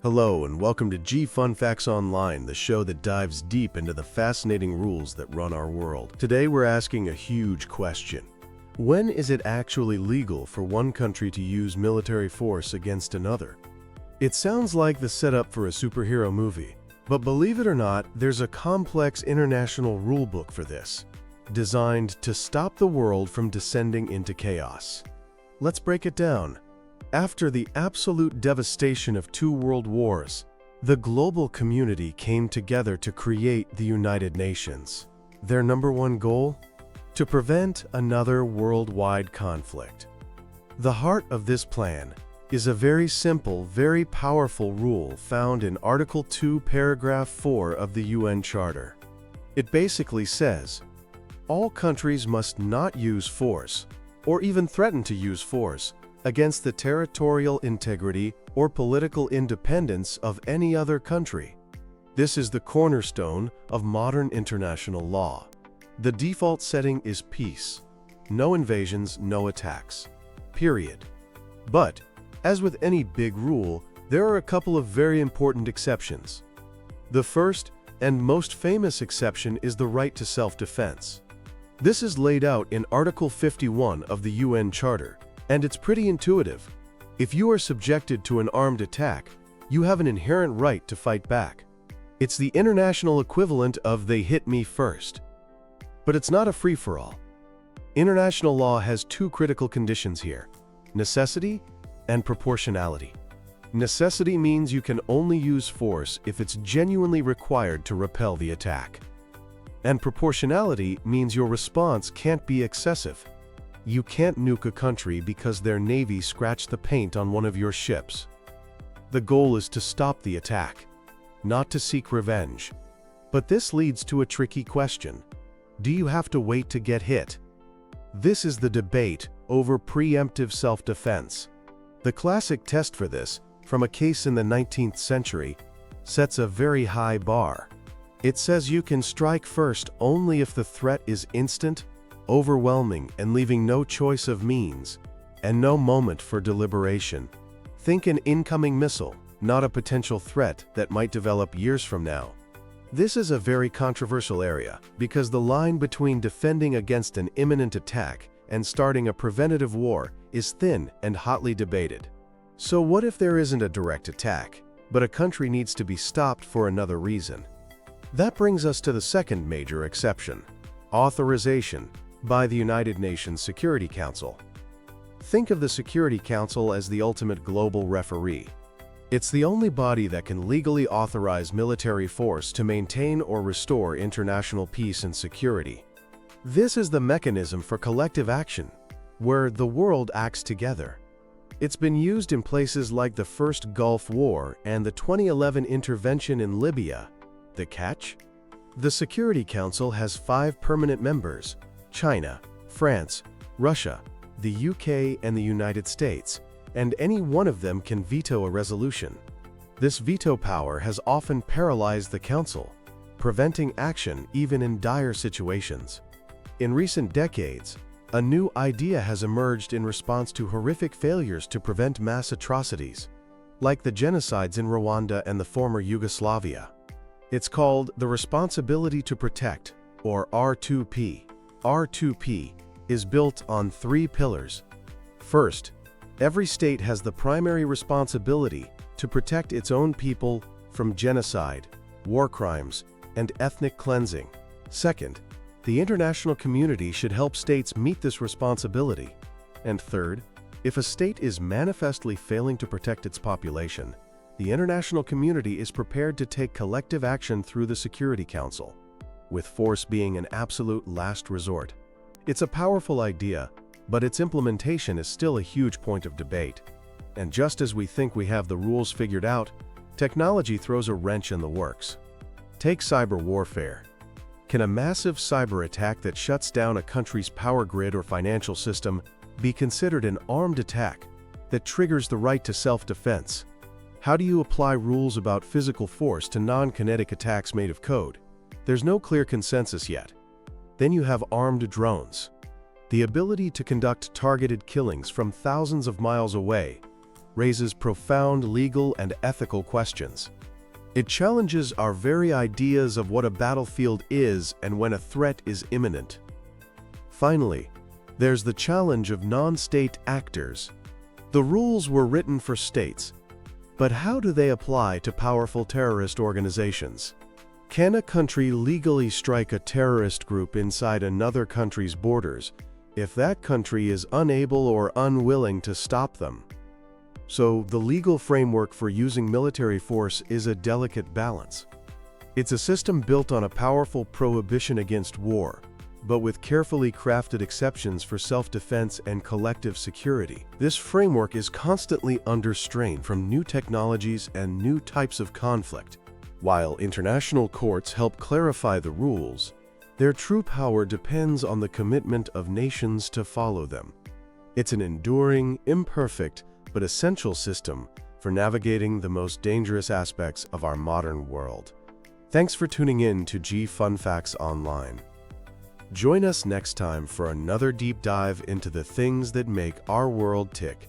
Hello and welcome to G Fun Facts Online, the show that dives deep into the fascinating rules that run our world. Today we're asking a huge question. When is it actually legal for one country to use military force against another? It sounds like the setup for a superhero movie, but believe it or not, there's a complex international rulebook for this, designed to stop the world from descending into chaos. Let's break it down. After the absolute devastation of two world wars, the global community came together to create the United Nations. Their number one goal? To prevent another worldwide conflict. The heart of this plan is a very simple, very powerful rule found in Article 2, Paragraph 4 of the UN Charter. It basically says, all countries must not use force, or even threaten to use force, against the territorial integrity or political independence of any other country. This is the cornerstone of modern international law. The default setting is peace. No invasions, no attacks. Period. But, as with any big rule, there are a couple of very important exceptions. The first and most famous exception is the right to self-defense. This is laid out in Article 51 of the UN Charter, and it's pretty intuitive. If you are subjected to an armed attack, you have an inherent right to fight back. It's the international equivalent of "they hit me first." But it's not a free-for-all. International law has two critical conditions here: necessity and proportionality. Necessity means you can only use force if it's genuinely required to repel the attack. And proportionality means your response can't be excessive. You can't nuke a country because their navy scratched the paint on one of your ships. The goal is to stop the attack, not to seek revenge. But this leads to a tricky question. Do you have to wait to get hit? This is the debate over preemptive self-defense. The classic test for this, from a case in the 19th century, sets a very high bar. It says you can strike first only if the threat is instant, overwhelming, and leaving no choice of means, and no moment for deliberation. Think an incoming missile, not a potential threat that might develop years from now. This is a very controversial area, because the line between defending against an imminent attack and starting a preventative war is thin and hotly debated. So what if there isn't a direct attack, but a country needs to be stopped for another reason? That brings us to the second major exception: authorization by the United Nations Security Council. Think of the Security Council as the ultimate global referee. It's the only body that can legally authorize military force to maintain or restore international peace and security. This is the mechanism for collective action, where the world acts together. It's been used in places like the First Gulf War and the 2011 intervention in Libya. The catch? The Security Council has 5 permanent members: China, France, Russia, the UK, and the United States, and any one of them can veto a resolution. This veto power has often paralyzed the Council, preventing action even in dire situations. In recent decades, a new idea has emerged in response to horrific failures to prevent mass atrocities, like the genocides in Rwanda and the former Yugoslavia. It's called the Responsibility to Protect, or R2P. R2P is built on 3 pillars. First, every state has the primary responsibility to protect its own people from genocide, war crimes, and ethnic cleansing. Second, the international community should help states meet this responsibility. And third, if a state is manifestly failing to protect its population, the international community is prepared to take collective action through the Security Council, with force being an absolute last resort. It's a powerful idea, but its implementation is still a huge point of debate. And just as we think we have the rules figured out, technology throws a wrench in the works. Take cyber warfare. Can a massive cyber attack that shuts down a country's power grid or financial system be considered an armed attack that triggers the right to self-defense? How do you apply rules about physical force to non-kinetic attacks made of code? There's no clear consensus yet. Then you have armed drones. The ability to conduct targeted killings from thousands of miles away, raises profound legal and ethical questions. It challenges our very ideas of what a battlefield is and when a threat is imminent. Finally, there's the challenge of non-state actors. The rules were written for states, but how do they apply to powerful terrorist organizations? Can a country legally strike a terrorist group inside another country's borders if that country is unable or unwilling to stop them? So, the legal framework for using military force is a delicate balance. It's a system built on a powerful prohibition against war, but with carefully crafted exceptions for self-defense and collective security. This framework is constantly under strain from new technologies and new types of conflict. While international courts help clarify the rules, their true power depends on the commitment of nations to follow them. It's an enduring, imperfect, but essential system for navigating the most dangerous aspects of our modern world. Thanks for tuning in to G Fun Facts Online. Join us next time for another deep dive into the things that make our world tick